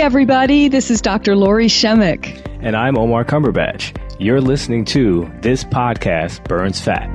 everybody. This is Dr. Lori Shemek. And I'm Omar Cumberbatch. You're listening to This Podcast Burns Fat.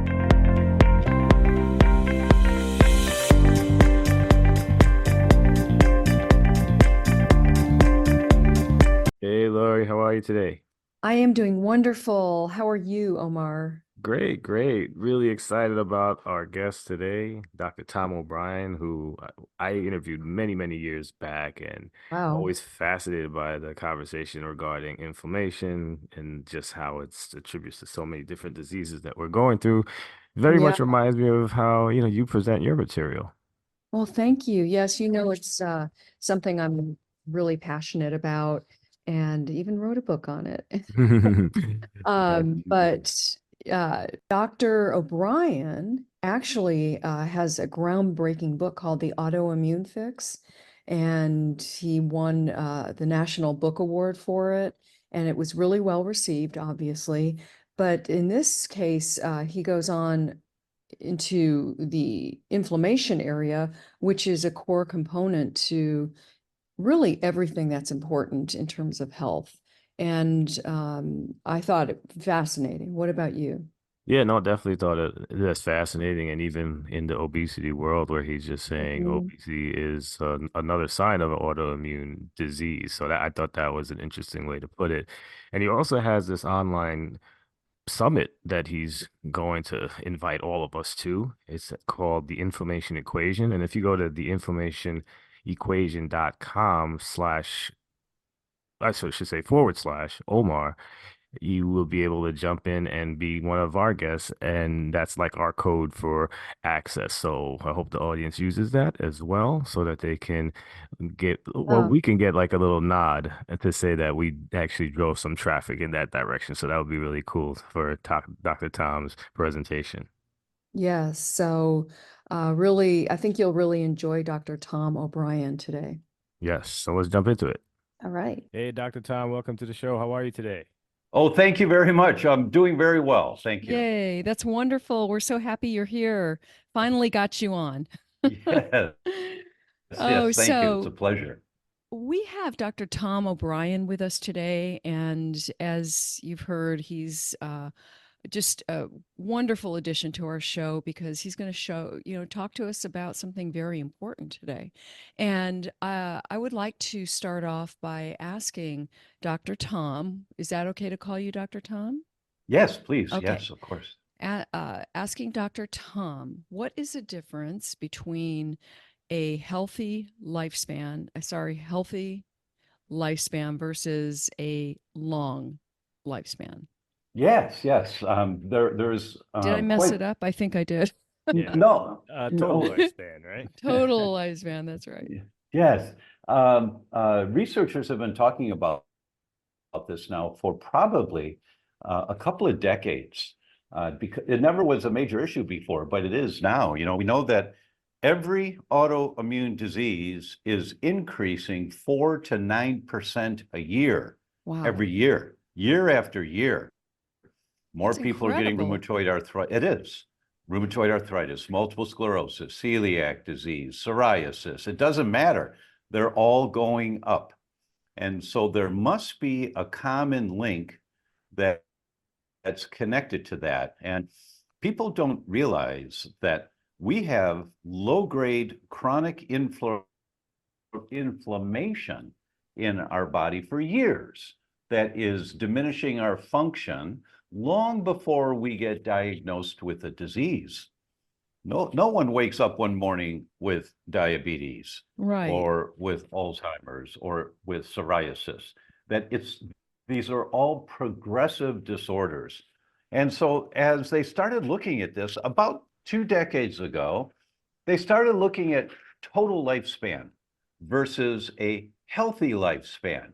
Hey, Lori, how are you today? I am doing wonderful. How are you, Omar? Great, great. Really excited about our guest today, Dr. Tom O'Brien, who I interviewed many, many years back, and Wow. always fascinated by the conversation regarding inflammation and just how it's attributes to so many different diseases that we're going through. Very Yeah. much reminds me of how, you present your material. Well, thank you. Yes, it's something I'm really passionate about and even wrote a book on it. But Dr. O'Brien actually has a groundbreaking book called The Autoimmune Fix, and he won the National Book Award for it, and it was really well received, obviously. But in this case, he goes on into the inflammation area, which is a core component to really everything that's important in terms of health. And I thought it fascinating. What about you? Yeah, no, definitely thought that's fascinating. And even in the obesity world, where he's just saying Mhm. obesity is another sign of an autoimmune disease. So I thought that was an interesting way to put it. And he also has this online summit that he's going to invite all of us to. It's called the Inflammation Equation. And if you go to theinflammationequation.com slash, I should say / Omar, you will be able to jump in and be one of our guests. And that's like our code for access. So I hope the audience uses that as well so that they can get, or Yeah. we can get like a little nod to say that we actually drove some traffic in that direction. So that would be really cool for Dr. Tom's presentation. Yes. So really, I think you'll really enjoy Dr. Tom O'Brien today. Yes. So let's jump into it. All right. Hey, Dr. Tom, welcome to the show. How are you today? Oh, thank you very much. I'm doing very well. Thank you. Yay, that's wonderful. We're so happy you're here. Finally got you on. Yes, Oh, yes, thank you. It's a so pleasure. we have Dr. Tom O'Brien with us today. And as you've heard, he's just a wonderful addition to our show because he's going to talk to us about something very important today. And I would like to start off by asking Dr. Tom, is that okay to call you Dr. Tom? Yes, please. Okay. Yes, of course. Asking Dr. Tom, what is the difference between a healthy lifespan versus a long lifespan? Yes, yes. There's Did I mess quite it up? I think I did. Yeah. no, Total no. lifespan, right? Total lifespan, that's right. Yes. Researchers have been talking about this now for probably a couple of decades. Because it never was a major issue before, but it is now. We know that every autoimmune disease is increasing 4 to 9% a year, Wow. every year, year after year. More That's people are getting incredible. rheumatoid arthritis. It is rheumatoid arthritis, multiple sclerosis, celiac disease, psoriasis. It doesn't matter. They're all going up. And so there must be a common link that's connected to that. And people don't realize that we have low-grade chronic inflammation in our body for years that is diminishing our function long before we get diagnosed with a disease. No one wakes up one morning with diabetes, Right. or with Alzheimer's or with psoriasis. These are all progressive disorders. And so as they started looking at this about 2 decades ago, they started looking at total lifespan versus a healthy lifespan.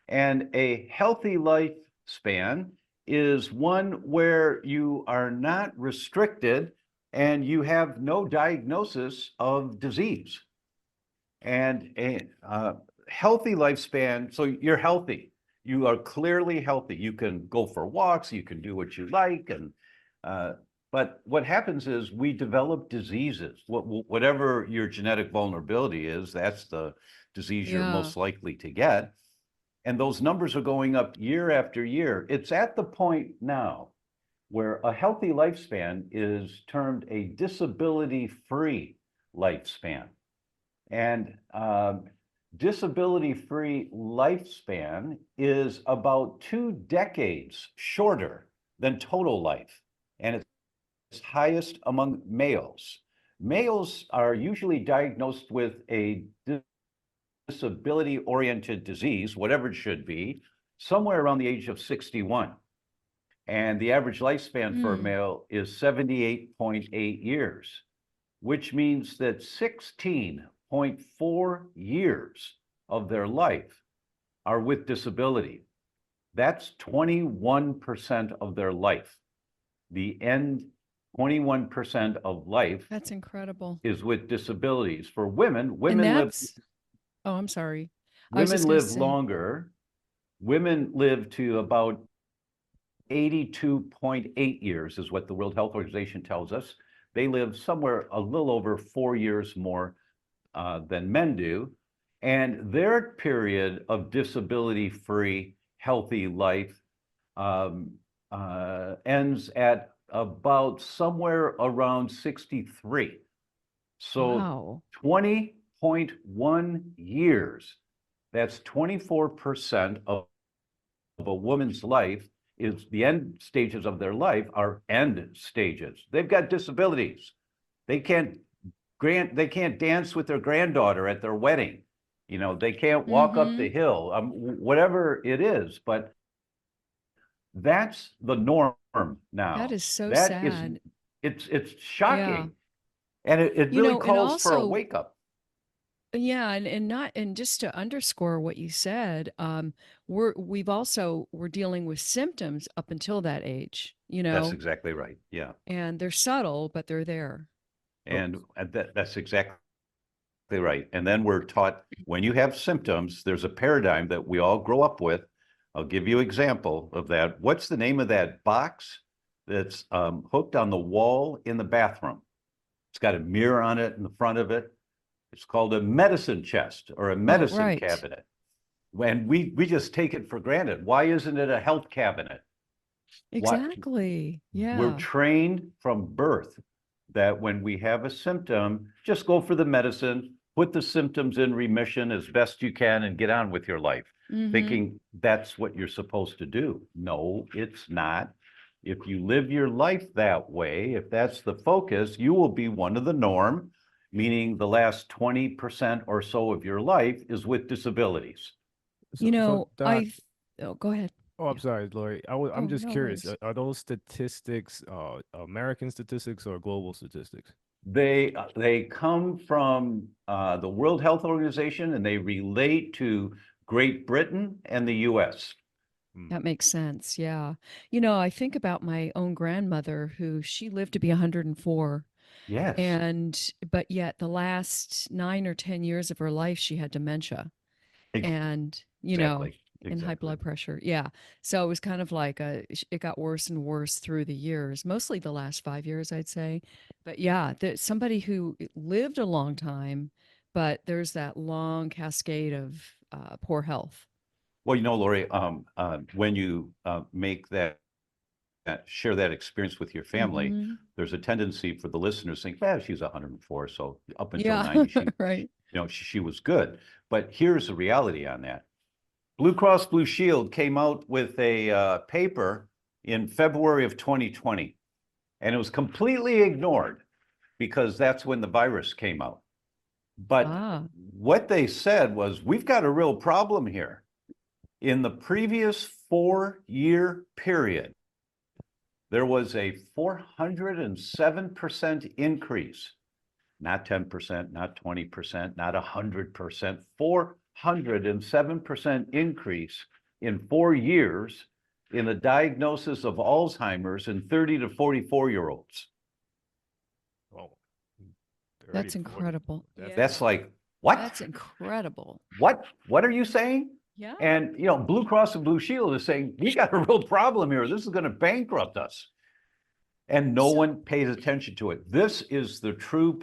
And a healthy lifespan is one where you are not restricted and you have no diagnosis of disease. And a healthy lifespan, so you're healthy. You are clearly healthy. You can go for walks, you can do what you like, and but what happens is we develop diseases. Whatever your genetic vulnerability is, that's the disease you're Yeah. most likely to get. And those numbers are going up year after year. It's at the point now where a healthy lifespan is termed a disability-free lifespan. And disability-free lifespan is about 2 decades shorter than total life, and it's highest among males. Males are usually diagnosed with a disability-oriented disease, whatever it should be, somewhere around the age of 61. And the average lifespan for a male is 78.8 years, which means that 16.4 years of their life are with disability. That's 21% of their life. The end 21% of life That's incredible. is with disabilities. For women, And women live oh, I'm sorry. I was just women gonna live say, longer. Women live to about 82.8 years is what the World Health Organization tells us. They live somewhere a little over 4 years more than men do. And their period of disability-free, healthy life ends at about somewhere around 63. So wow. 20.1 years, that's 24% of a woman's life is the end stages of their life are end stages. They've got disabilities. They can't dance with their granddaughter at their wedding. You know, they can't walk up the hill, whatever it is, but that's the norm now. That is so That is, sad. it's Yeah. shocking. And it You really know, and calls for a also, wake up. yeah, and just to underscore what you said, we're dealing with symptoms up until that age, you That's know, exactly right. Yeah. and they're subtle, but they're there. And that's exactly right. And then we're taught when you have symptoms, there's a paradigm that we all grow up with. I'll give you an example of that. What's the name of that box that's hooked on the wall in the bathroom? It's got a mirror on it in the front of it. It's called a medicine chest or a medicine right. cabinet. When we just take it for granted. Why isn't it a health cabinet? Exactly. We're Yeah. trained from birth that when we have a symptom, just go for the medicine, put the symptoms in remission as best you can and get on with your life, thinking that's what you're supposed to do. No, it's not. If you live your life that way, if that's the focus, you will be one of the norm, meaning the last 20% or so of your life is with disabilities. You know, Doc, oh, go ahead. oh, I'm sorry, Lori. I'm Oh, just no curious. worries. Are those statistics American statistics or global statistics? They come from the World Health Organization and they relate to Great Britain and the US. That makes sense. Yeah. You know, I think about my own grandmother who she lived to be 104. Yes. But yet the last 9 or 10 years of her life, she had dementia and, you know, and high blood pressure. Yeah. So it was kind of like it got worse and worse through the years, mostly the last 5 years, I'd say. But yeah, somebody who lived a long time, but there's that long cascade of poor health. Well, you know, Lori, when you make share that experience with your family, there's a tendency for the listeners to think, well, she's 104, so up until 90, right. she was good. But here's the reality on that. Blue Cross Blue Shield came out with a paper in February of 2020, and it was completely ignored because that's when the virus came out. But what they said was, we've got a real problem here. In the previous 4-year period, there was a 407% increase, not 10%, not 20%, not 100%, 407% increase in 4 years in the diagnosis of Alzheimer's in 30 to 44-year-olds. Oh, That's incredible. That's like, what? That's incredible. What are you saying? Yeah. And, Blue Cross and Blue Shield is saying, we got a real problem here. This is going to bankrupt us. And no one pays attention to it. This is the true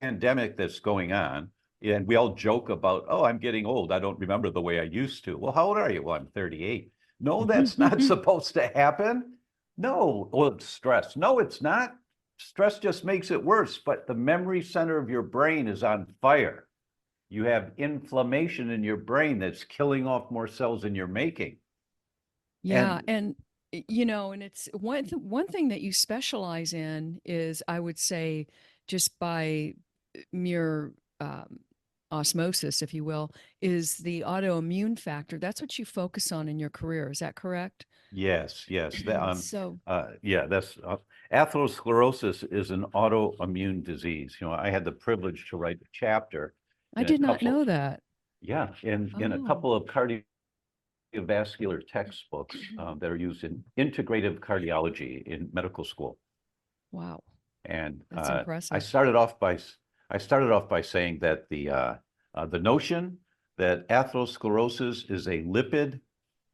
pandemic that's going on. And we all joke about, oh, I'm getting old. I don't remember the way I used to. Well, how old are you? Well, I'm 38. No, that's not supposed to happen. No, well, it's stress. No, it's not. Stress just makes it worse, but the memory center of your brain is on fire. You have inflammation in your brain that's killing off more cells than you're making. Yeah, And and you know, and it's one thing that you specialize in is, I would say, just by mere osmosis, if you will, is the autoimmune factor. That's what you focus on in your career. Is that correct? yes, yes. So Yeah, that's atherosclerosis is an autoimmune disease. You know, I had the privilege to write a chapter I in a did not couple, know that. yeah, in a Oh, couple of cardiovascular textbooks that are used in integrative cardiology in medical school. wow, And that's I impressive. started off by saying that the notion that atherosclerosis is a lipid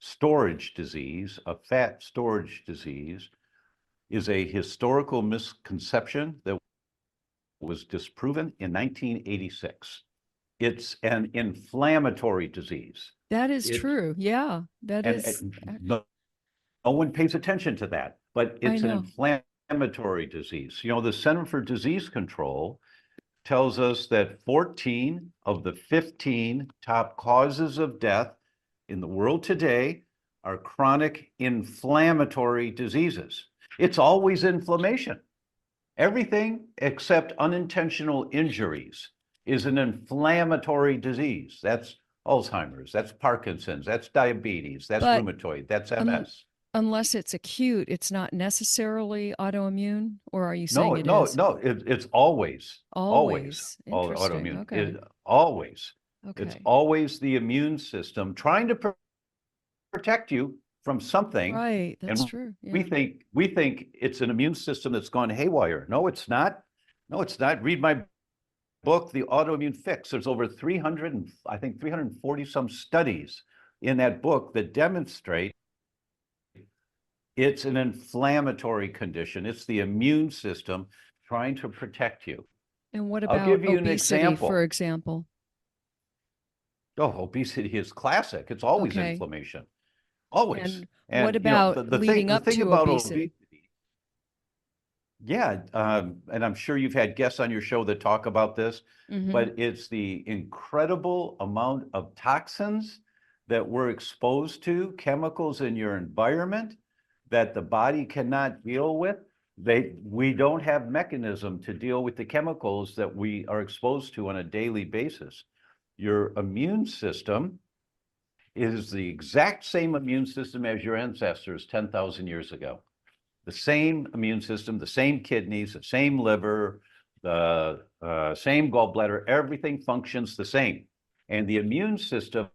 storage disease, a fat storage disease, is a historical misconception that was disproven in 1986. It's an inflammatory disease. That is It's true. Yeah, that and is. no one pays attention to that, but I it's an know. inflammatory disease. You know, the Center for Disease Control tells us that 14 of the 15 top causes of death in the world today are chronic inflammatory diseases. It's always inflammation. Everything except unintentional injuries is an inflammatory disease. That's Alzheimer's, that's Parkinson's, that's diabetes, that's But rheumatoid, that's un MS. unless it's acute, it's not necessarily autoimmune, or are you No, saying it no, is? no, it's always Always. Interesting. autoimmune. Okay. Always. It's Okay. always the immune system trying to protect you from something. Right. That's And true. we Yeah. think it's an immune system that's gone haywire. No, it's not. No, it's not. Read my book, The Autoimmune Fix. There's over 300 and I think 340 some studies in that book that demonstrate it's an inflammatory condition. It's the immune system trying to protect you. And what I'll about give you an obesity, for example. example? Oh, obesity is classic. It's always Okay. inflammation, always. And what And you know, about leading the up thing to about obesity? obesity, yeah, and I'm sure you've had guests on your show that talk about this, Mm-hmm. but it's the incredible amount of toxins that we're exposed to, chemicals in your environment that the body cannot deal with. We don't have mechanism to deal with the chemicals that we are exposed to on a daily basis. Your immune system is the exact same immune system as your ancestors 10,000 years ago. The same immune system, the same kidneys, the same liver, the same gallbladder, everything functions the same. And the immune system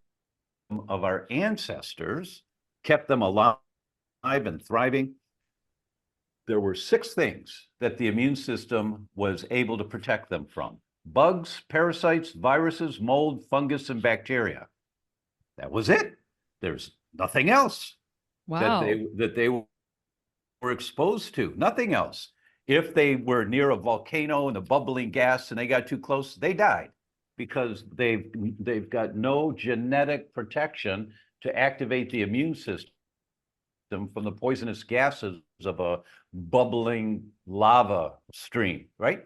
of our ancestors kept them alive and thriving. There were 6 things that the immune system was able to protect them from: bugs, parasites, viruses, mold, fungus, and bacteria. That was it. There's nothing else that Wow. they were exposed to, nothing else. If they were near a volcano and the bubbling gas and they got too close, they died because they've got no genetic protection to activate the immune system from the poisonous gases of a bubbling lava stream, right?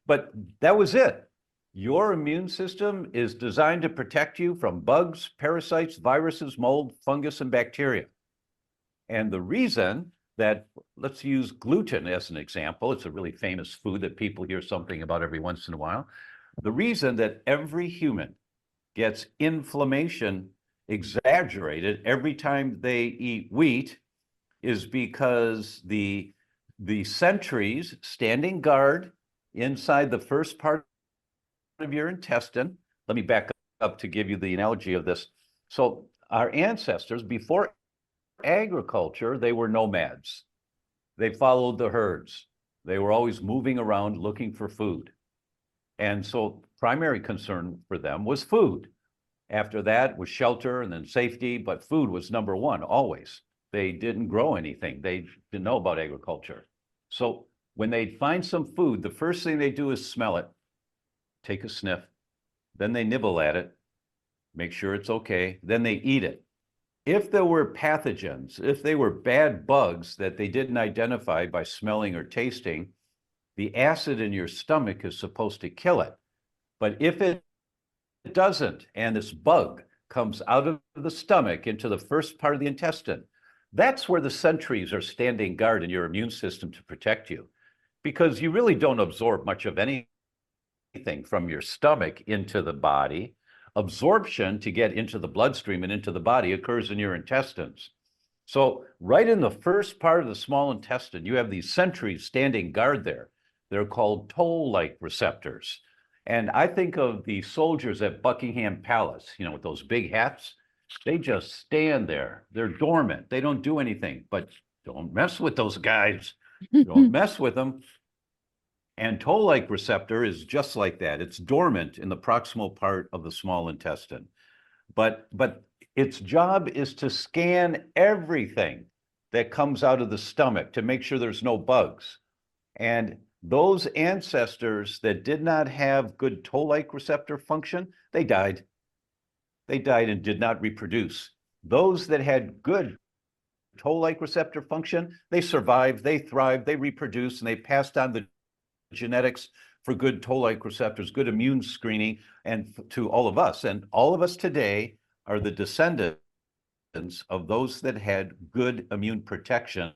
But that was it. Your immune system is designed to protect you from bugs, parasites, viruses, mold, fungus, and bacteria. And the reason that, let's use gluten as an example, it's a really famous food that people hear something about every once in a while. The reason that every human gets inflammation exaggerated every time they eat wheat is because the sentries standing guard inside the first part of your intestine. Let me back up to give you the analogy of this. So our ancestors, before agriculture, they were nomads. They followed the herds. They were always moving around looking for food. And so primary concern for them was food. After that was shelter and then safety, but food was number one always. They didn't grow anything. They didn't know about agriculture. So when they'd find some food, the first thing they do is smell it, take a sniff, then they nibble at it, make sure it's okay, then they eat it. If there were pathogens, if they were bad bugs that they didn't identify by smelling or tasting, the acid in your stomach is supposed to kill it. But if it doesn't, and this bug comes out of the stomach into the first part of the intestine, that's where the sentries are standing guard in your immune system to protect you, because you really don't absorb much of anything from your stomach into the body. Absorption to get into the bloodstream and into the body occurs in your intestines. So right in the first part of the small intestine, you have these sentries standing guard there. They're called toll-like receptors. And I think of the soldiers at Buckingham Palace, you know, with those big hats. They just stand there. They're dormant. They don't do anything, but don't mess with those guys. Don't mess with them. And toll-like receptor is just like that. It's dormant in the proximal part of the small intestine. But its job is to scan everything that comes out of the stomach to make sure there's no bugs. And those ancestors that did not have good toll-like receptor function, they died. They died and did not reproduce. Those that had good toll-like receptor function, they survived, they thrived, they reproduced, and they passed on the genetics for good toll-like receptors, good immune screening, and to all of us. And all of us today are the descendants of those that had good immune protection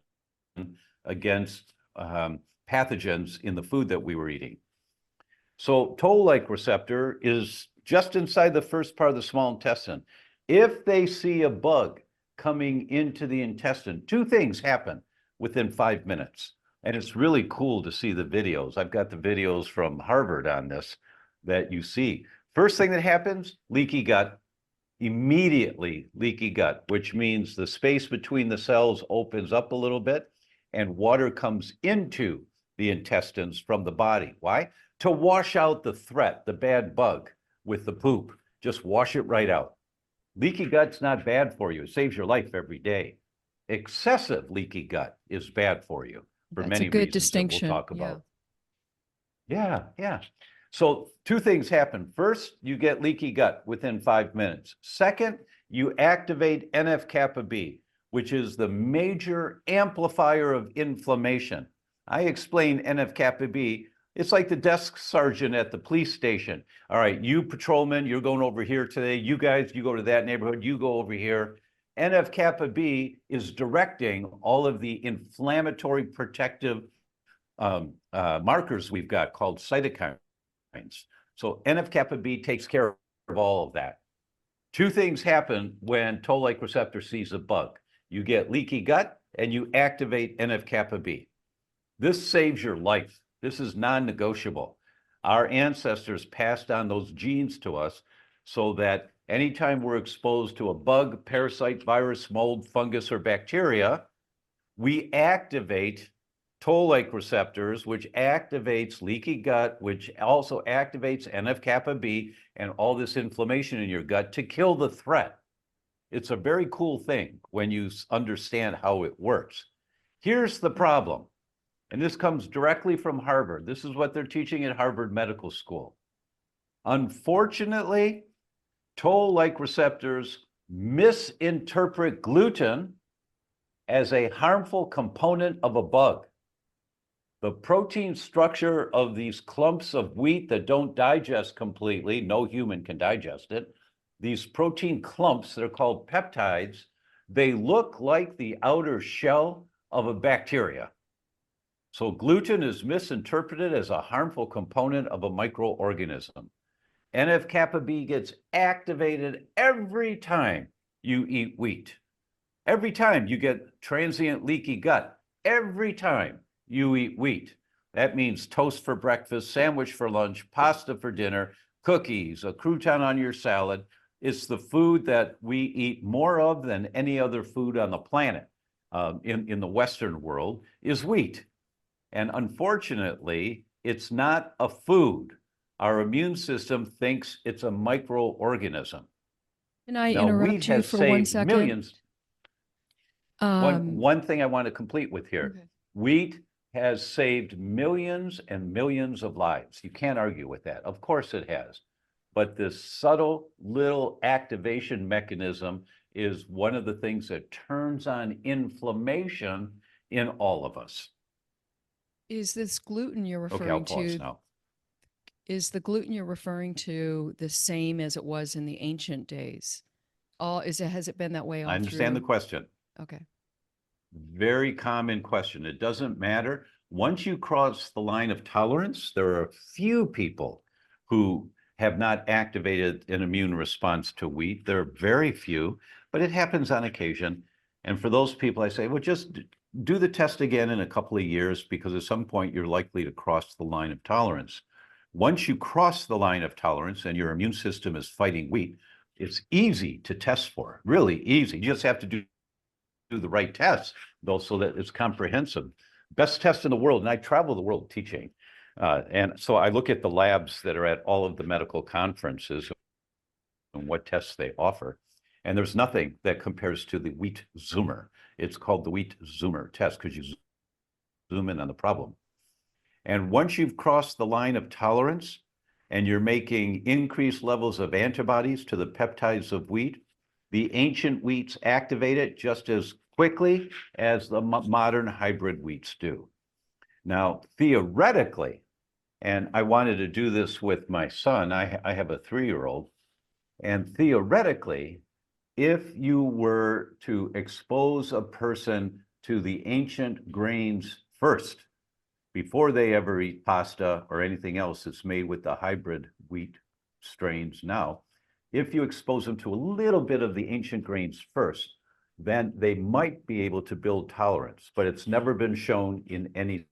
against pathogens in the food that we were eating. So toll-like receptor is just inside the first part of the small intestine. If they see a bug coming into the intestine, two things happen within 5 minutes. And it's really cool to see the videos. I've got the videos from Harvard on this that you see. First thing that happens, leaky gut. Immediately leaky gut, which means the space between the cells opens up a little bit and water comes into the intestines from the body. Why? To wash out the threat, the bad bug with the poop. Just wash it right out. Leaky gut's not bad for you. It saves your life every day. Excessive leaky gut is bad for you for That's many a good reasons distinction. that we'll talk about. Yeah. So two things happen. First, you get leaky gut within 5 minutes. Second, you activate NF-kappa B, which is the major amplifier of inflammation. I explain NF-kappa B. It's like the desk sergeant at the police station. All right, you patrolmen, you're going over here today. You guys, you go to that neighborhood. You go over here. NF-kappa B is directing all of the inflammatory protective markers we've got called cytokines. So NF-kappa B takes care of all of that. Two things happen when toll-like receptor sees a bug. You get leaky gut and you activate NF-kappa B. This saves your life. This is non-negotiable. Our ancestors passed on those genes to us so that anytime we're exposed to a bug, parasite, virus, mold, fungus, or bacteria, we activate toll-like receptors, which activates leaky gut, which also activates NF-kappa B and all this inflammation in your gut to kill the threat. It's a very cool thing when you understand how it works. Here's the problem, and this comes directly from Harvard. This is what they're teaching at Harvard Medical School. Unfortunately, toll-like receptors misinterpret gluten as a harmful component of a bug. The protein structure of these clumps of wheat that don't digest completely, no human can digest it, these protein clumps, they're called peptides, they look like the outer shell of a bacteria. So gluten is misinterpreted as a harmful component of a microorganism. NF-kappa B gets activated every time you eat wheat. Every time you get transient leaky gut, every time you eat wheat. That means toast for breakfast, sandwich for lunch, pasta for dinner, cookies, a crouton on your salad. It's the food that we eat more of than any other food on the planet in the Western world is wheat. And unfortunately, it's not a food. Our immune system thinks it's a microorganism. Can I Now, interrupt wheat you has for 1 saved second? millions. One thing I want to complete with here. Okay. Wheat has saved millions and millions of lives. You can't argue with that. Of course it has. but this subtle little activation mechanism is one of the things that turns on inflammation in all of us. Is this gluten you're Okay, I'll referring pause to, now. is the gluten you're referring to the same as it was in the ancient days? Has it been that way all I understand the through? question. Okay. Very common question. It doesn't matter. Once you cross the line of tolerance, there are a few people who have not activated an immune response to wheat. There are very few, but it happens on occasion. And for those people, I say, well, just do the test again in a couple of years, because at some point you're likely to cross the line of tolerance. Once you cross the line of tolerance and your immune system is fighting wheat, it's easy to test for, really easy. You just have to do the right tests, though, so that it's comprehensive. Best test in the world, and I travel the world teaching. And so I look at the labs that are at all of the medical conferences and what tests they offer. And there's nothing that compares to the wheat zoomer. It's called the wheat zoomer test because you zoom in on the problem. And once you've crossed the line of tolerance and you're making increased levels of antibodies to the peptides of wheat, the ancient wheats activate it just as quickly as the modern hybrid wheats do. Now, theoretically, and I wanted to do this with my son, I have a 3-year-old, and theoretically, if you were to expose a person to the ancient grains first, before they ever eat pasta or anything else that's made with the hybrid wheat strains now, if you expose them to a little bit of the ancient grains first, then they might be able to build tolerance, but it's never been shown in any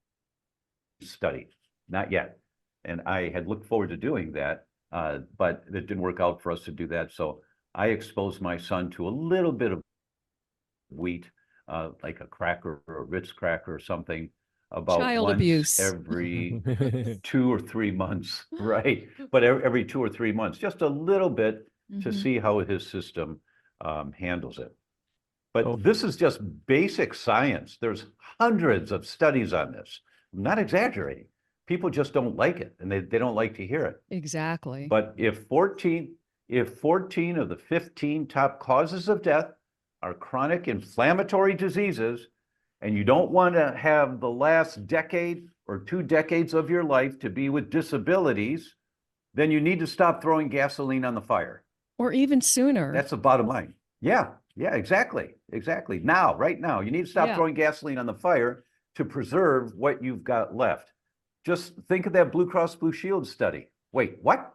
study, not yet. And I had looked forward to doing that, but it didn't work out for us to do that. So I exposed my son to a little bit of wheat, like a cracker or a Ritz cracker or something, about Child once abuse. every 2 or 3 months, right? But every 2 or 3 months, just a little bit to Mhm. see how his system handles it. But Oh. this is just basic science. There's hundreds of studies on this. I'm not exaggerating. People just don't like it, and they don't like to hear it. Exactly. But if 14 of the 15 top causes of death are chronic inflammatory diseases, and you don't want to have the last decade or 2 decades of your life to be with disabilities, then you need to stop throwing gasoline on the fire. Or even sooner. That's the bottom line. Yeah, exactly. Now, right now, you need to stop Yeah. throwing gasoline on the fire to preserve what you've got left. Just think of that Blue Cross Blue Shield study. Wait, what?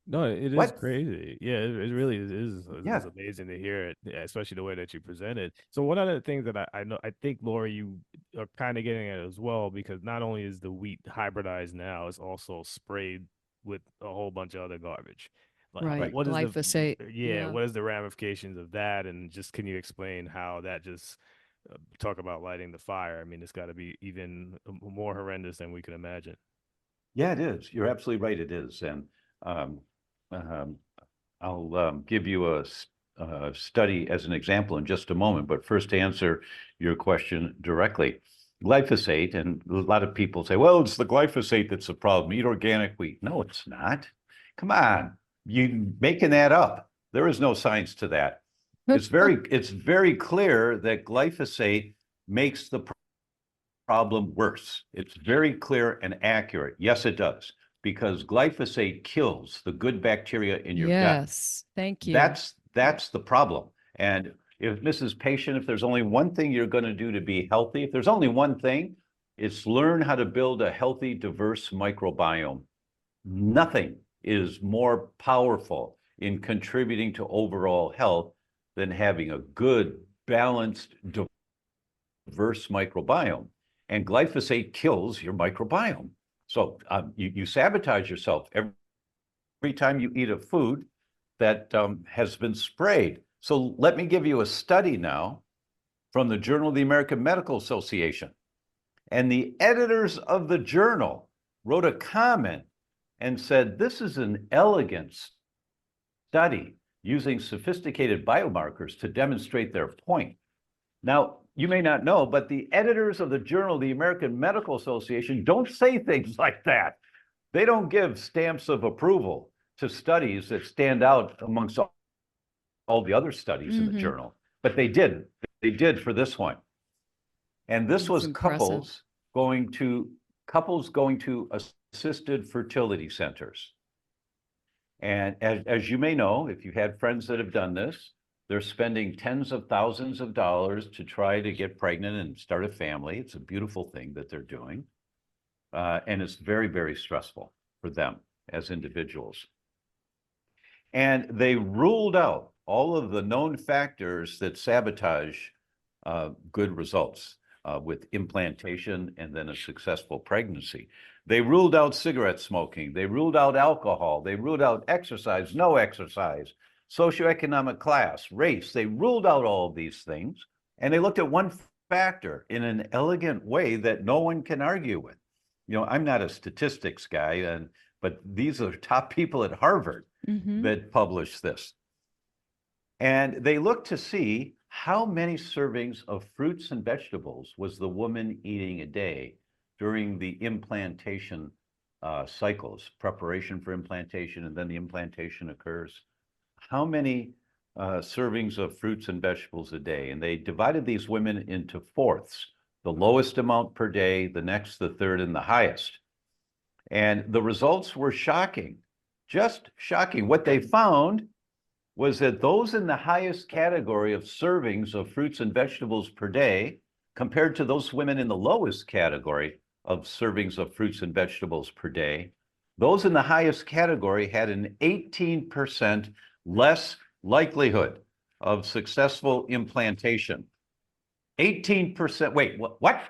No, it is What? crazy. Yeah, it really is. Yeah. It's amazing to hear it, yeah, especially the way that you present it. So one of the things that I know, I think, Laura, you are kind of getting at as well, because not only is the wheat hybridized now, it's also sprayed with a whole bunch of other garbage. Like, Right. what is Glyphosate. yeah, what is the ramifications of that? And just can you explain how that just talk about lighting the fire? I mean, it's got to be even more horrendous than we could imagine. Yeah, it is. You're absolutely right. It is. And um, I'll give you a study as an example in just a moment. But first, to answer your question directly, glyphosate, and a lot of people say, well, it's the glyphosate that's the problem. Eat organic wheat. No, it's not. Come on, you making that up. There is no science to that. It's very clear that glyphosate makes the problem worse. It's very clear and accurate. Yes, it does, because glyphosate kills the good bacteria in your gut. Yes. Thank you. That's the problem. And if Mrs. Patient, if there's only one thing you're going to do to be healthy, if there's only one thing, it's learn how to build a healthy, diverse microbiome. Nothing is more powerful in contributing to overall health than having a good, balanced, diverse microbiome. And glyphosate kills your microbiome. So you sabotage yourself every time you eat a food that has been sprayed. So let me give you a study now from the Journal of the American Medical Association. And the editors of the journal wrote a comment and said, this is an elegant study using sophisticated biomarkers to demonstrate their point. Now, you may not know, but the editors of the Journal of the American Medical Association don't say things like that. They don't give stamps of approval to studies that stand out amongst all the other studies in the journal, but they did. They did for this one. And this was impressive. couples going to assisted fertility centers. And as you may know, if you had friends that have done this, they're spending tens of thousands of dollars to try to get pregnant and start a family. It's a beautiful thing that they're doing. And it's very, very stressful for them as individuals. And they ruled out all of the known factors that sabotage good results with implantation and then a successful pregnancy. They ruled out cigarette smoking. They ruled out alcohol. They ruled out exercise, no exercise, socioeconomic class, race. They ruled out all of these things. And they looked at one factor in an elegant way that no one can argue with. You know, I'm not a statistics guy, but these are top people at Harvard that published this. And they looked to see how many servings of fruits and vegetables was the woman eating a day during the implantation cycles, preparation for implantation, and then the implantation occurs. How many servings of fruits and vegetables a day? And they divided these women into fourths, the lowest amount per day, the next, the third, and the highest. And the results were shocking, just shocking. What they found was that those in the highest category of servings of fruits and vegetables per day, compared to those women in the lowest category of servings of fruits and vegetables per day, those in the highest category had an 18% less likelihood of successful implantation. 18%, wait, what?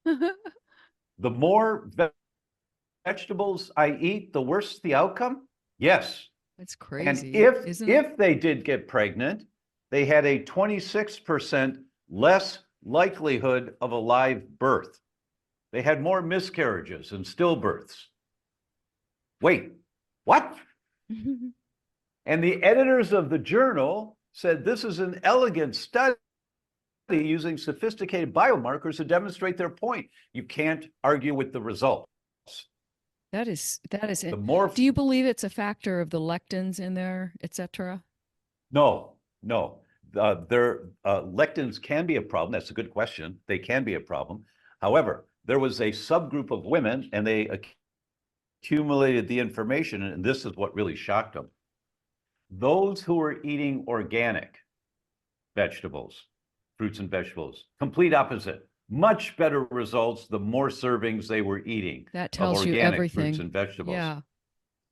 The more vegetables I eat, the worse the outcome? Yes. That's crazy. And if they did get pregnant, they had a 26% less likelihood of a live birth. They had more miscarriages and stillbirths. Wait, what? And the editors of the journal said this is an elegant study using sophisticated biomarkers to demonstrate their point. You can't argue with the results. That is it. The more, Do you believe it's a factor of the lectins in there, etc.? no. Lectins can be a problem. That's a good question. They can be a problem. However, there was a subgroup of women and they accumulated the information, and this is what really shocked them. Those who were eating organic vegetables, fruits and vegetables, complete opposite. Much better results the more servings they were eating. That tells you organic everything. Fruits and vegetables. Yeah.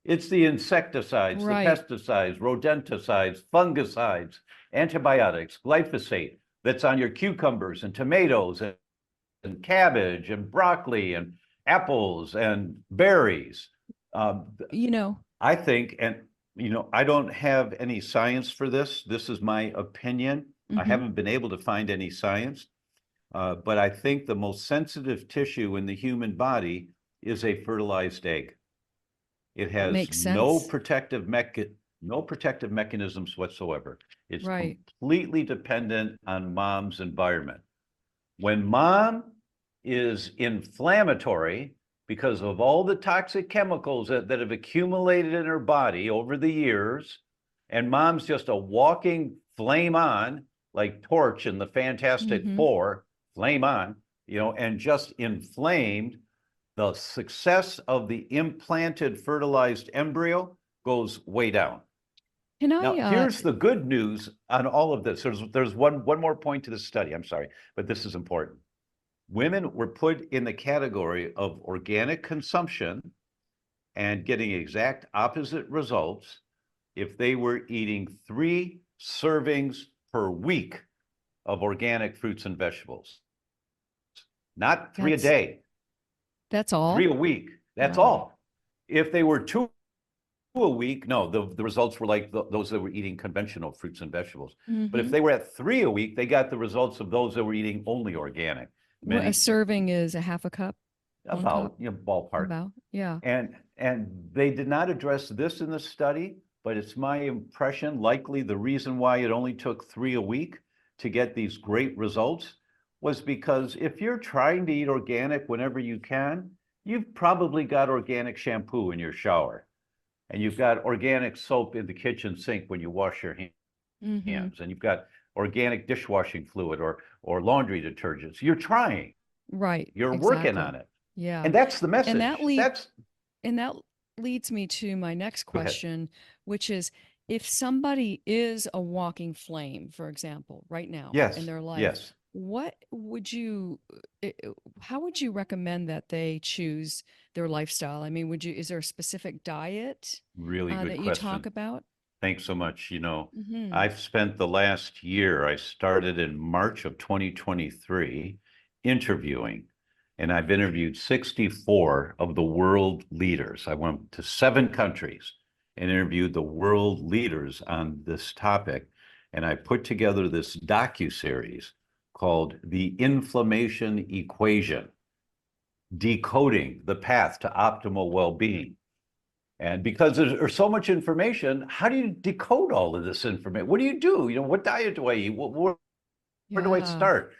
It's the insecticides, Right. the pesticides, rodenticides, fungicides, antibiotics, glyphosate that's on your cucumbers and tomatoes and cabbage and broccoli and apples and berries. I think, and I don't have any science for this. This is my opinion. I haven't been able to find any science. But I think the most sensitive tissue in the human body is a fertilized egg. It has no protective mechanisms whatsoever. It's completely dependent on mom's environment. When mom is inflammatory because of all the toxic chemicals that have accumulated in her body over the years, and mom's just a walking flame on, like Torch in the Fantastic Four, flame on, and just inflamed, the success of the implanted fertilized embryo goes way down. Now, here's the good news on all of this. There's one more point to this study. I'm sorry, but this is important. Women were put in the category of organic consumption and getting exact opposite results if they were eating 3 servings per week of organic fruits and vegetables. Not 3 a day. That's all? 3 a week. That's all. If they were 2 a week, no, the results were like those that were eating conventional fruits and vegetables. But if they were at 3 a week, they got the results of those that were eating only organic. A serving is a half a cup? About, ballpark. About, yeah. And they did not address this in the study, but it's my impression, likely the reason why it only took 3 a week to get these great results was because if you're trying to eat organic whenever you can, you've probably got organic shampoo in your shower, and you've got organic soap in the kitchen sink when you wash your hands, Mm-hmm. and you've got organic dishwashing fluid or laundry detergents. You're trying, Right. you're working on Exactly. it. Yeah. And that's the And that message. lead That's, and that leads me to my next go ahead. question, which is if somebody is a walking flame, for example, right now in Yes, their life, yes. what would you, how would you recommend that they choose their lifestyle? I mean, is there a specific diet Really good that you talk question. about? Thanks so much. Mm-hmm. I've spent the last year, I started in March of 2023, interviewing, and I've interviewed 64 of the world leaders. I went to 7 countries and interviewed the world leaders on this topic. And I put together this docuseries called The Inflammation Equation, Decoding the Path to Optimal Well-Being. And because there's so much information, how do you decode all of this information? What do you do? What diet do I eat? Where do I Yeah. start?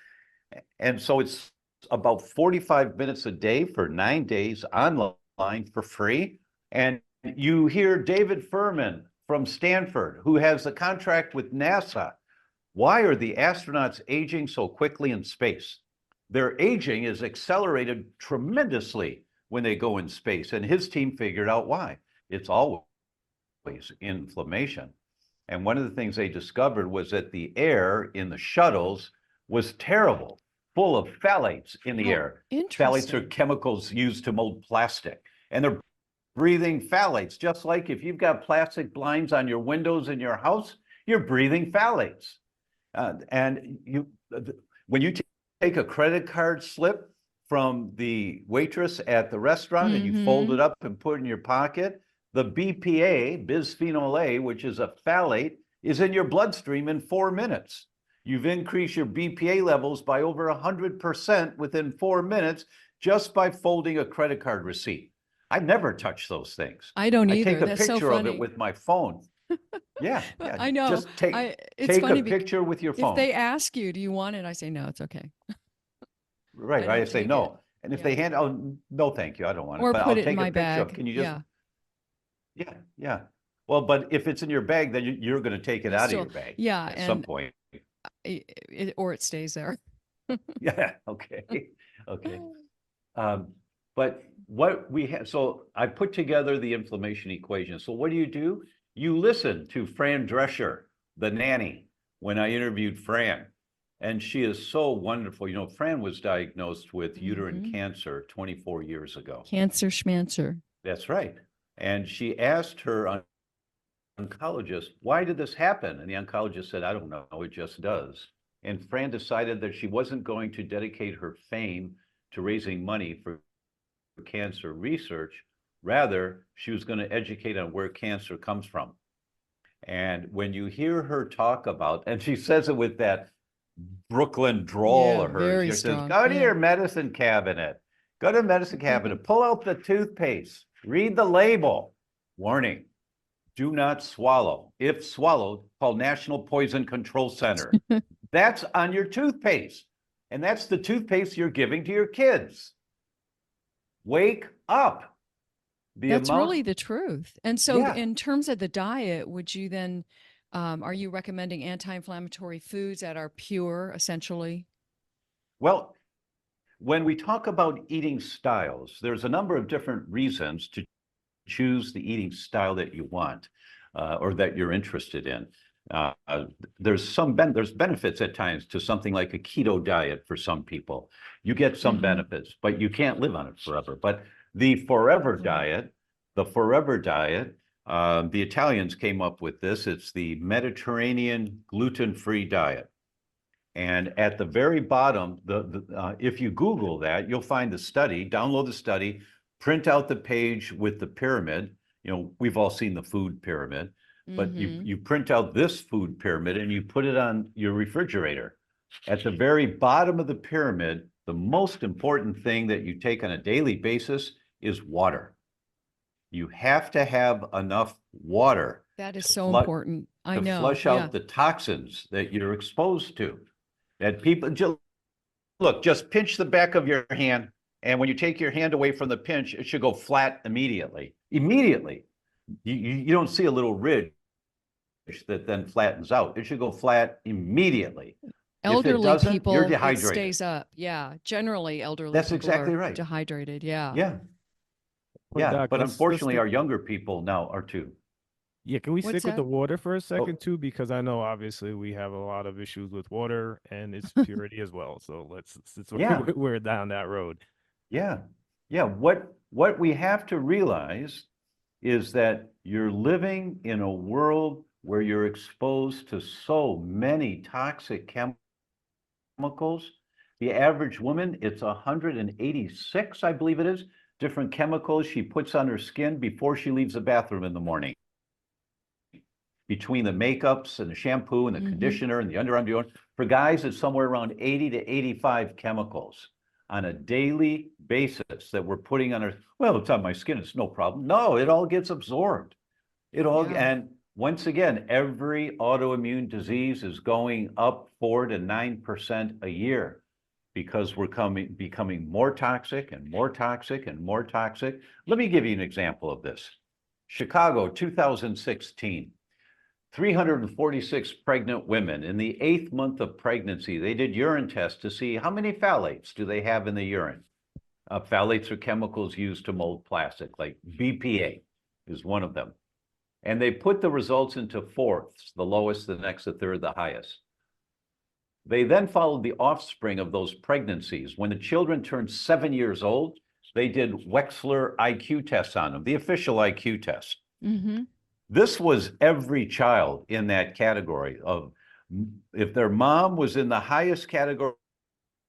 And so it's about 45 minutes a day for 9 days online for free. And you hear David Furman from Stanford, who has a contract with NASA. Why are the astronauts aging so quickly in space? Their aging is accelerated tremendously when they go in space, and his team figured out why. It's always inflammation. And one of the things they discovered was that the air in the shuttles was terrible, full of phthalates in the Oh, air. Phthalates are interesting. chemicals used to mold plastic, and they're breathing phthalates. Just like if you've got plastic blinds on your windows in your house, you're breathing phthalates. And when you take a credit card slip from the waitress at the restaurant and you fold Mm-hmm. it up and put it in your pocket, the BPA, bisphenol A, which is a phthalate, is in your bloodstream in 4 minutes. You've increased your BPA levels by over 100% within 4 minutes just by folding a credit card receipt. I never touch those things. I don't I either. take a That's so picture of it funny. with my phone. Yeah, I know. just It's take a funny picture with your if phone. they ask you, do you want it? I say, no, it's okay. Right, I I don't say take it. no. And if Yeah. they hand, oh, no, thank you, I don't want it, Or but put I'll it in take a my picture of, bag. can you just, Yeah. yeah. Well, but if it's in your bag, then you're gonna take it You out of still, your bag yeah. at some And point. or it stays there. Yeah, okay, okay. But what we have, so I put together the inflammation equation. So what do? You listen to Fran Drescher, the nanny, when I interviewed Fran. And she is so wonderful. Fran was diagnosed with uterine Mhm. cancer 24 years ago. Cancer schmancer. That's right. And she asked her oncologist, why did this happen? And the oncologist said, I don't know, it just does. And Fran decided that she wasn't going to dedicate her fame to raising money for cancer research. Rather, she was going to educate on where cancer comes from. And when you hear her talk about, and she says it with that Brooklyn drawl Yeah, of hers, very she says, strong. go to Yeah. your medicine cabinet. Go to the medicine cabinet, pull out the toothpaste, read the label. Warning, do not swallow. If swallowed, call National Poison Control Center. That's on your toothpaste. And that's the toothpaste you're giving to your kids. Wake up. That's really the truth. And so Yeah. in terms of the diet, would you then, are you recommending anti-inflammatory foods that are pure, essentially? Well, when we talk about eating styles, there's a number of different reasons to choose the eating style that you want or that you're interested in. There's benefits at times to something like a keto diet for some people. You get some benefits, but you can't live on it forever. But the forever diet, the Italians came up with this. It's the Mediterranean gluten-free diet. And at the very bottom, if you Google that, you'll find the study, download the study, print out the page with the pyramid. We've all seen the food pyramid, but you print out this food pyramid and you put it on your refrigerator. At the very bottom of the pyramid, the most important thing that you take on a daily basis is water. You have to have enough water. That is so important. I know. To flush out the toxins that you're exposed to. That people, look, just pinch the back of your hand. And when you take your hand away from the pinch, it should go flat immediately. Immediately. You don't see a little ridge that then flattens out. It should go flat immediately. If it Elderly doesn't, you're people, it dehydrated. stays up. Yeah. Generally, elderly That's people exactly are right. dehydrated. Yeah. Yeah. Well, Yeah. Doc, But let's unfortunately, stick, our younger people now are too. yeah, can we What's stick with the that? water for a Oh, second too? Because I know obviously we have a lot of issues with water and its purity as well. So let's, since yeah. we're down that road. Yeah. Yeah. What we have to realize is that you're living in a world where you're exposed to so many toxic chemicals. The average woman, it's 186, I believe it is, different chemicals she puts on her skin before she leaves the bathroom in the morning. Between the makeups and the shampoo and the conditioner and the underarm deodorant. For guys, it's somewhere around 80 to 85 chemicals on a daily basis that we're putting on our, well, it's on my skin, it's no problem. No, it all gets absorbed. It all, Yeah. and once again, every autoimmune disease is going up 4 to 9% a year because we're becoming more toxic and more toxic and more toxic. Let me give you an example of this. Chicago, 2016. 346 pregnant women. In the 8th month of pregnancy, they did urine tests to see how many phthalates do they have in the urine. Phthalates are chemicals used to mold plastic, like BPA is one of them. And they put the results into fourths, the lowest, the next, the third, the highest. They then followed the offspring of those pregnancies. When the children turned 7 years old, they did Wechsler IQ tests on them, the official IQ test. This was every child in that category of, if their mom was in the highest category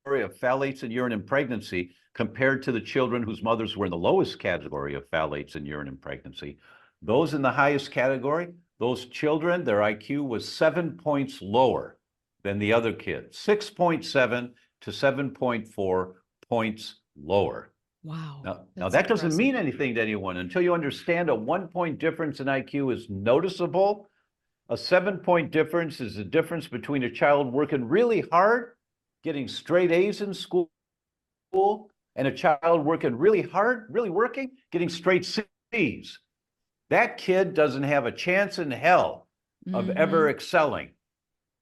of phthalates in urine in pregnancy compared to the children whose mothers were in the lowest category of phthalates in urine in pregnancy, those in the highest category, those children, their IQ was 7 points lower than the other kids, 6.7 to 7.4 points lower. Wow. Now that doesn't mean anything to anyone until you understand a 1-point difference in IQ is noticeable. A 7-point difference is the difference between a child working really hard, getting straight A's in school, and a child working really hard, really working, getting straight C's. That kid doesn't have a chance in hell of ever excelling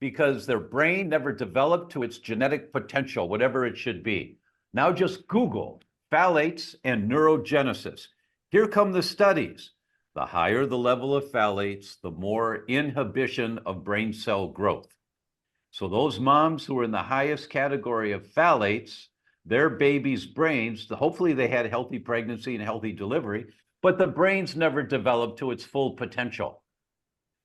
because their brain never developed to its genetic potential, whatever it should be. Now just Google phthalates and neurogenesis. Here come the studies. The higher the level of phthalates, the more inhibition of brain cell growth. So those moms who are in the highest category of phthalates, their babies' brains, hopefully they had healthy pregnancy and healthy delivery, but the brains never developed to its full potential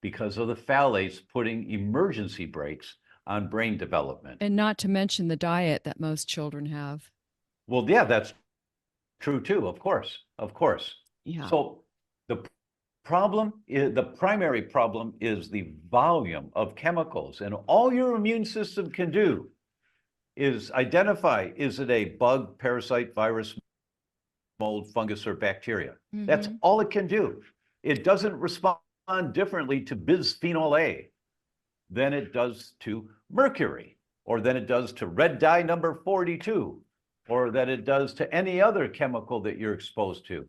because of the phthalates putting emergency brakes on brain development. And not to mention the diet that most children have. Well, yeah, that's true too, of course. Yeah. So the primary problem is the volume of chemicals, and all your immune system can do is identify, is it a bug, parasite, virus, mold, fungus, or bacteria? That's all it can do. It doesn't respond differently to bisphenol A than it does to mercury, or than it does to red dye number 42, or that it does to any other chemical that you're exposed to.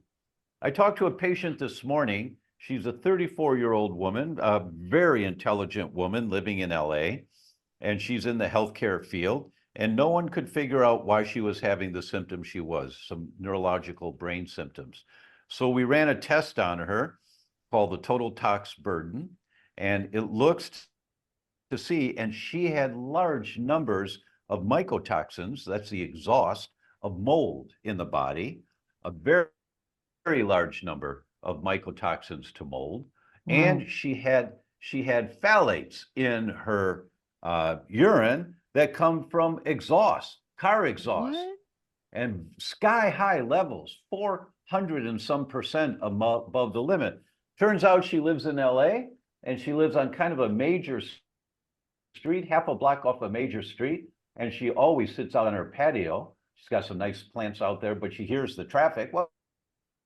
I talked to a patient this morning. She's a 34-year-old woman, a very intelligent woman living in LA, and she's in the healthcare field, and no one could figure out why she was having the symptoms she was, some neurological brain symptoms. So we ran a test on her called the total tox burden, and it looks to see, and she had large numbers of mycotoxins, that's the exhaust of mold in the body, a very, very large number of mycotoxins to mold. Wow. And she had phthalates in her urine that come from exhaust, car exhaust. What? And sky high levels, 400 and some percent above the limit. Turns out she lives in LA, and she lives on kind of a major street, half a block off a major street, and she always sits out on her patio. She's got some nice plants out there, but she hears the traffic. Well,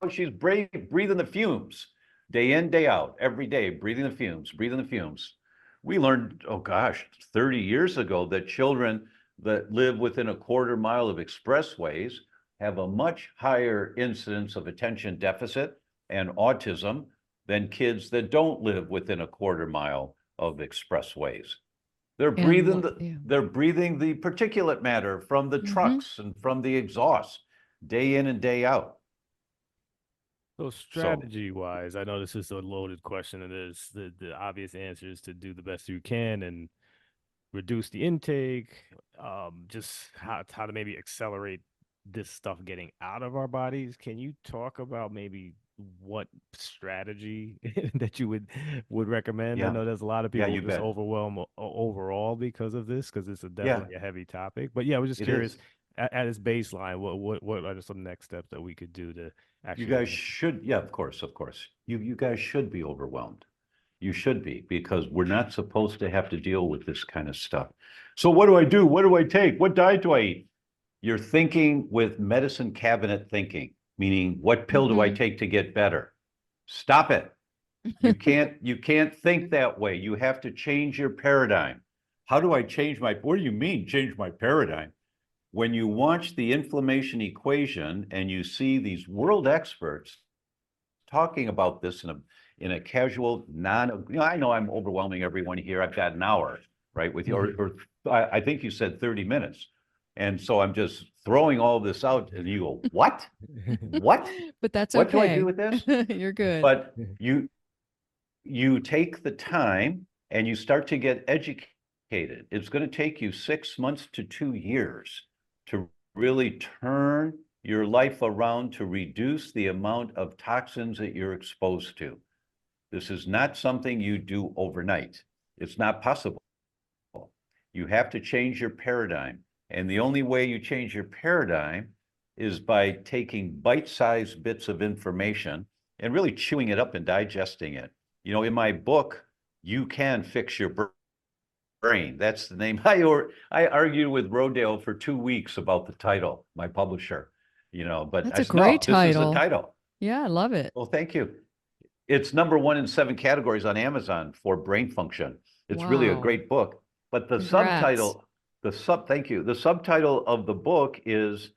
she's breathing the fumes day in, day out, every day, breathing the fumes. We learned, oh gosh, 30 years ago that children that live within a quarter mile of expressways have a much higher incidence of attention deficit and autism than kids that don't live within a quarter mile of expressways. They're breathing they're breathing the particulate matter from the trucks and from the exhaust day in and day out. So strategy wise, I know this is a loaded question, and there's the obvious answer is to do the best you can and reduce the intake, just how to maybe accelerate this stuff getting out of our bodies. Can you talk about maybe what strategy that you would recommend? I know there's a lot of people just overwhelmed overall because of this, because it's definitely a heavy topic. But yeah, I was just curious at its baseline, what are some next steps that we could do to actually? You guys should, of course. You guys should be overwhelmed. You should be, because we're not supposed to have to deal with this kind of stuff. So what do I do? What do I take? What diet do I eat? You're thinking with medicine cabinet thinking, meaning what pill do I take to get better? Stop it. You can't think that way. You have to change your paradigm. How do I change what do you mean change my paradigm? When you watch the inflammation equation and you see these world experts talking about this in a casual, I know I'm overwhelming everyone here. I've got an hour, right, with you, or I think you said 30 minutes. And so I'm just throwing all this out and you go, what? What? But that's what okay. What do I do with this? You're good. But you take the time and you start to get educated. It's going to take you 6 months to 2 years to really turn your life around, to reduce the amount of toxins that you're exposed to. This is not something you do overnight. It's not possible. You have to change your paradigm. And the only way you change your paradigm is by taking bite-sized bits of information and really chewing it up and digesting it. You know, in my book, You Can Fix Your Brain. That's the name. I argued with Rodale for 2 weeks about the title, my publisher, but that's a great title. This is the title. Yeah, I love it. Well, thank you. It's #1 in 7 categories on Amazon for brain function. It's really a great book. But the subtitle, thank you. The subtitle of the book is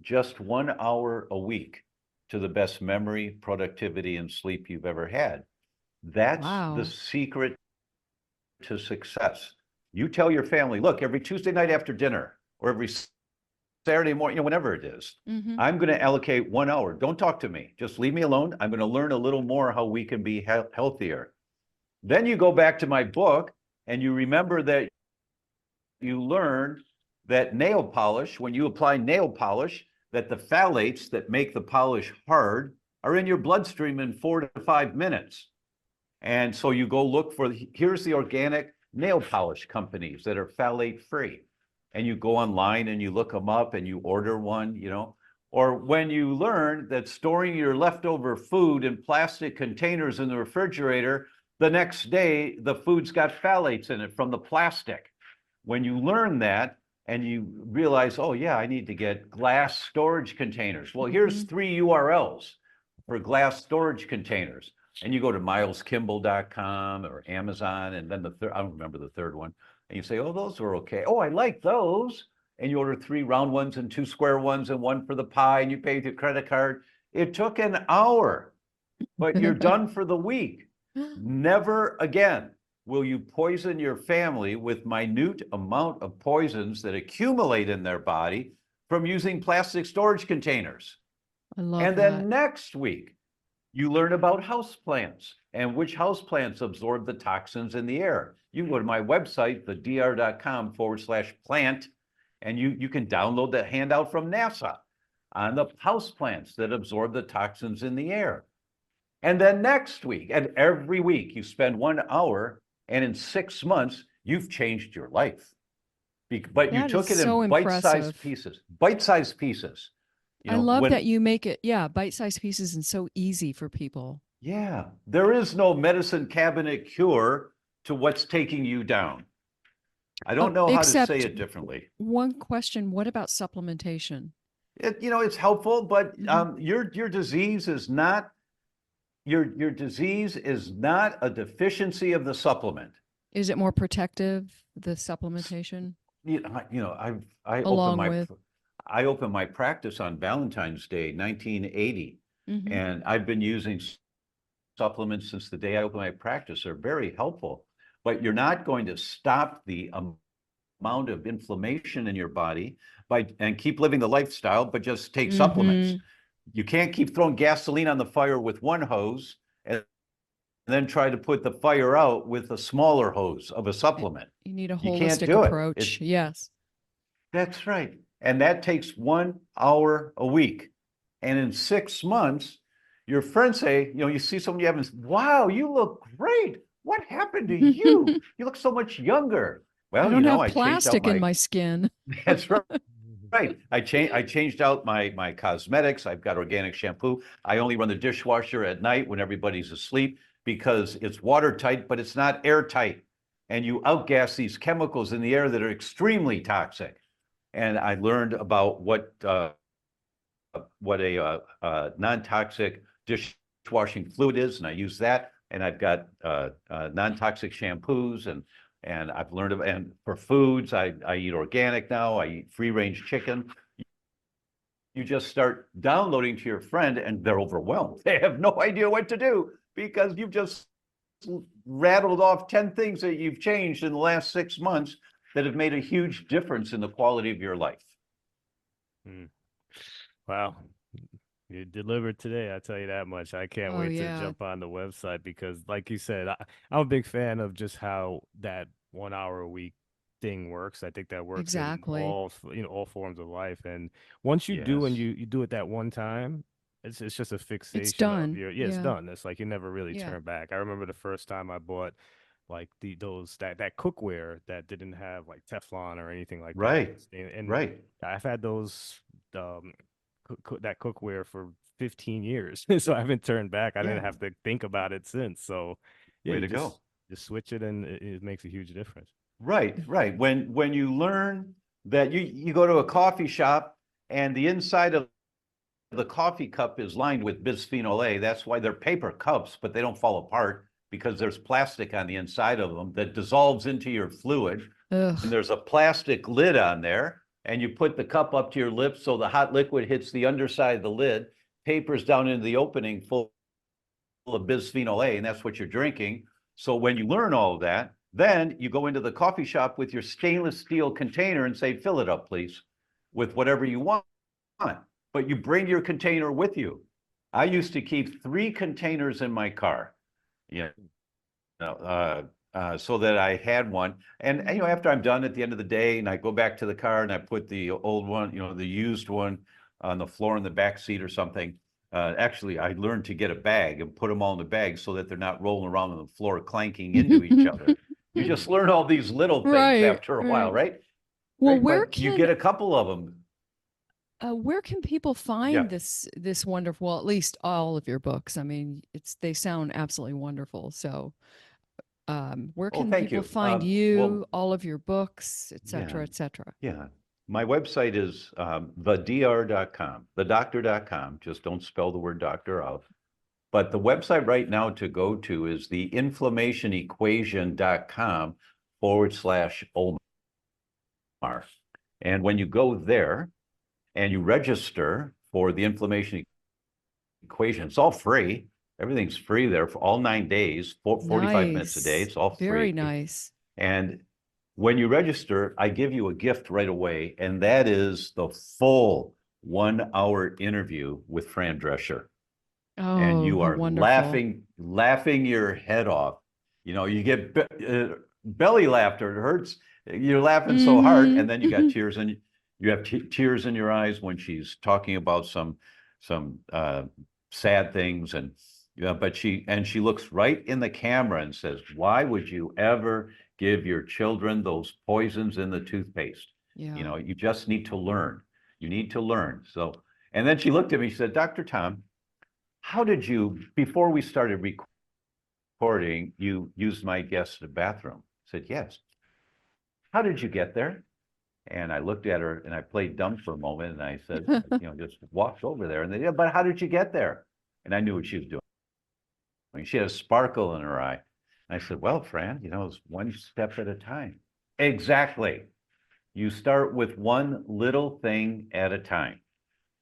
Just 1 Hour a Week to the Best Memory, Productivity, and Sleep You've Ever Had. That's the secret to success. You tell your family, look, every Tuesday night after dinner or every Saturday morning, whenever it is, I'm going to allocate 1 hour. Don't talk to me. Just leave me alone. I'm going to learn a little more how we can be healthier. Then you go back to my book and you remember that you learned that nail polish, when you apply nail polish, that the phthalates that make the polish hard are in your bloodstream in 4 to 5 minutes. And so you go look for, here's the organic nail polish companies that are phthalate free. And you go online and you look them up and you order one, Or when you learn that storing your leftover food in plastic containers in the refrigerator, the next day, the food's got phthalates in it from the plastic. When you learn that and you realize, oh yeah, I need to get glass storage containers. Well, here's 3 URLs for glass storage containers. And you go to mileskimball.com or Amazon, and then I don't remember the third one. And you say, oh, those are okay. Oh, I like those. And you order 3 round ones and 2 square ones and 1 for the pie, and you pay with your credit card. It took an hour, but you're done for the week. Never again will you poison your family with minute amount of poisons that accumulate in their body from using plastic storage containers. I love that. And then next week, you learn about houseplants and which houseplants absorb the toxins in the air. You can go to my website, thedr.com/plant, and you can download that handout from NASA on the houseplants that absorb the toxins in the air. And then next week, and every week, you spend 1 hour, and in 6 months, you've changed your life. But you took it in bite-sized pieces. Bite-sized pieces. I love that you make it, bite-sized pieces and so easy for people. Yeah, there is no medicine cabinet cure to what's taking you down. I don't know how to say it differently. One question, what about supplementation? It's helpful, but your disease is not your disease is not a deficiency of the supplement. Is it more protective, the supplementation? I opened my practice on Valentine's Day, 1980, Mhm. and I've been using supplements since the day I opened my practice. They're very helpful, but you're not going to stop the amount of inflammation in your body and keep living the lifestyle, but just take supplements. Mhm. You can't keep throwing gasoline on the fire with one hose and then try to put the fire out with a smaller hose of a supplement. You need a You can't holistic do it. approach. Yes. That's right. And that takes 1 hour a week. And in 6 months, your friends say, you see someone you haven't, wow, you look great. What happened to you? You look so much younger. I Well, don't have I changed out plastic in my skin. that's right. Right. I changed out my cosmetics. I've got organic shampoo. I only run the dishwasher at night when everybody's asleep because it's watertight, but it's not airtight. And you outgas these chemicals in the air that are extremely toxic. And I learned about what a non-toxic dishwashing fluid is, and I use that. And I've got non-toxic shampoos, and I've learned and for foods, I eat organic now. I eat free-range chicken. You just start downloading to your friend, and they're overwhelmed. They have no idea what to do because you've just rattled off 10 things that you've changed in the last 6 months that have made a huge difference in the quality of your life. Wow. You delivered today, I'll tell you that much. I can't Oh, wait to yeah. jump on the website because, like you said, I'm a big fan of just how that 1 hour a week thing works. I think that works in Exactly. all forms of life. And once you do, and Yes. you do it that one time, it's just a It's fixation of done. your, it's Yeah. done. It's like you never really Yeah. turn back. I remember the first time I bought like that cookware that didn't have like Teflon or anything like that. Right. And Right. I've had those that cookware for 15 years, so I haven't turned back. I Yeah. didn't have to think about it since. So yeah, Way you to go. just switch it, and it makes a huge difference. Right, right. When you learn that you go to a coffee shop and the inside of the coffee cup is lined with bisphenol A, that's why they're paper cups, but they don't fall apart because there's plastic on the inside of them that dissolves into your fluid. And Ugh. there's a plastic lid on there, and you put the cup up to your lips so the hot liquid hits the underside of the lid, papers down into the opening full of bisphenol A, and that's what you're drinking. So when you learn all of that, then you go into the coffee shop with your stainless steel container and say, fill it up, please, with whatever you want. But you bring your container with you. I used to keep 3 containers in my car, so that I had one. And after I'm done at the end of the day, and I go back to the car and I put the old one, the used one on the floor in the back seat or something. Actually, I learned to get a bag and put them all in the bag so that they're not rolling around on the floor, clanking into each other. You just learn all these little things Right. after a while, right? Well, Right? But you get a couple of them. Where can people find this wonderful, well, at least all of your books? I mean, they sound absolutely wonderful. So, where can thank people you. find Well, you, all of your books, et yeah, cetera, et cetera? yeah. My website is thedr.com, thedoctor.com. Just don't spell the word doctor out. But the website right now to go to is the inflammationequation.com/Omar. And when you go there and you register for the inflammation equation, it's all free. Everything's free there for all 9 days, 45 minutes a day. Nice. It's all free. Very nice. And when you register, I give you a gift right away, and that is the full 1 hour interview with Fran Drescher. And Oh, you how are wonderful. laughing your head off. You get belly laughter. It hurts. You're laughing so hard, and then you got tears, and you have tears in your eyes when she's talking about some sad things, and but she looks right in the camera and says, "Why would you ever give your children those poisons in the toothpaste? Yeah. You just need to learn. You need to learn." So, and then she looked at me. She said, "Dr. Tom, how did you, before we started recording, you used my guest bathroom?" I said, "Yes." "How did you get there?" And I looked at her and I played dumb for a moment, and I said, just walked over there. And they, "Yeah, but how did you get there?" And I knew what she was doing. I mean, she had a sparkle in her eye. And I said, "Well, Fran, it's one step at a time." Exactly. You start with one little thing at a time.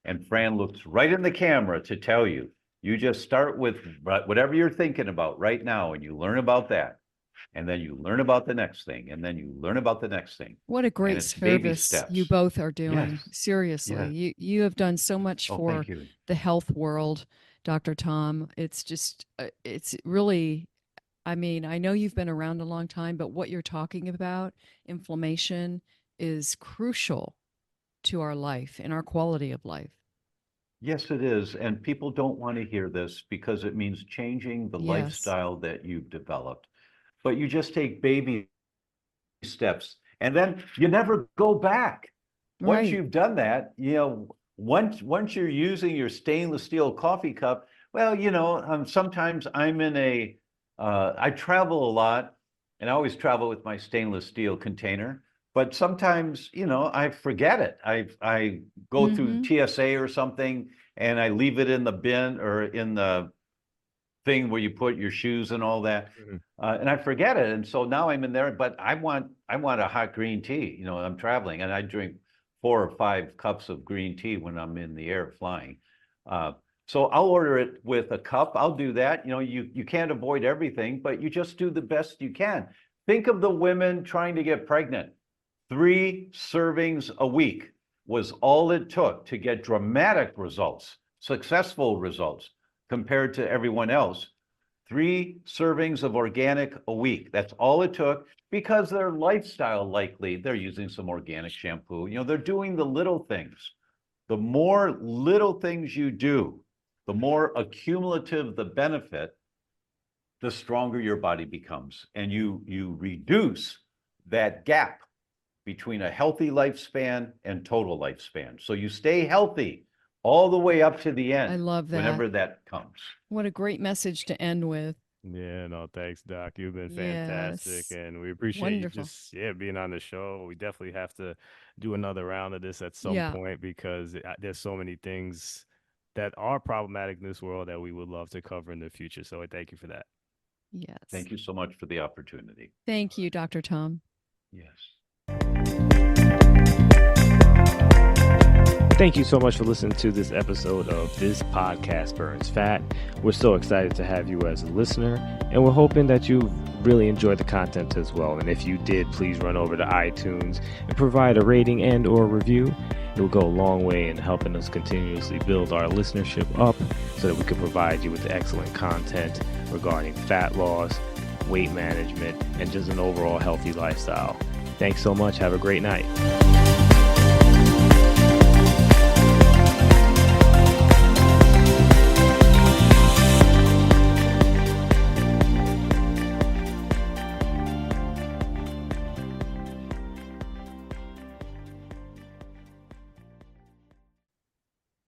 And Fran looks right in the camera to tell you, you just start with whatever you're thinking about right now, and you learn about that. And then you learn about the next thing, and then you learn about the next thing. What a And great it's baby service you steps. both are doing. Yes. Seriously, Yes. you have done so much Oh, for thank you. the health world, Dr. Tom. It's just, it's really, I mean, I know you've been around a long time, but what you're talking about, inflammation, is crucial to our life and our quality of life. Yes, it is. And people don't want to hear this because it means changing the Yes. lifestyle that you've developed. But you just take baby steps and then you never go back. Once Right. you've done that, once you're using your stainless steel coffee cup, well, sometimes I'm in I travel a lot, and I always travel with my stainless steel container. But sometimes, I forget it. I go through TSA or something, and I leave it in the bin or in the thing where you put your shoes and all that, and I forget it. And so now I'm in there, but I want a hot green tea. I'm traveling, and I drink 4 or 5 cups of green tea when I'm in the air flying. So I'll order it with a cup. I'll do that. You can't avoid everything, but you just do the best you can. Think of the women trying to get pregnant. 3 servings a week was all it took to get dramatic results, successful results compared to everyone else. 3 servings of organic a week. That's all it took, because their lifestyle, likely they're using some organic shampoo. They're doing the little things. The more little things you do, the more accumulative the benefit, the stronger your body becomes. And you reduce that gap between a healthy lifespan and total lifespan. So you stay healthy all the way up to the end. I love that. Whenever that comes. What a great message to end with. Yeah, no, thanks, Doc. You've been fantastic, Yes. and we appreciate Wonderful. you just being on the show. We definitely have to do another round of this at some Yeah. point, because there's so many things that are problematic in this world that we would love to cover in the future. So thank you for that. Yes. Thank you so much for the opportunity. Thank you, Dr. Tom. Yes. Thank you so much for listening to this episode of This Podcast Burns Fat. We're so excited to have you as a listener, and we're hoping that you really enjoyed the content as well. And if you did, please run over to iTunes and provide a rating and or review. It will go a long way in helping us continuously build our listenership up so that we can provide you with excellent content regarding fat loss, weight management, and just an overall healthy lifestyle. Thanks so much. Have a great night.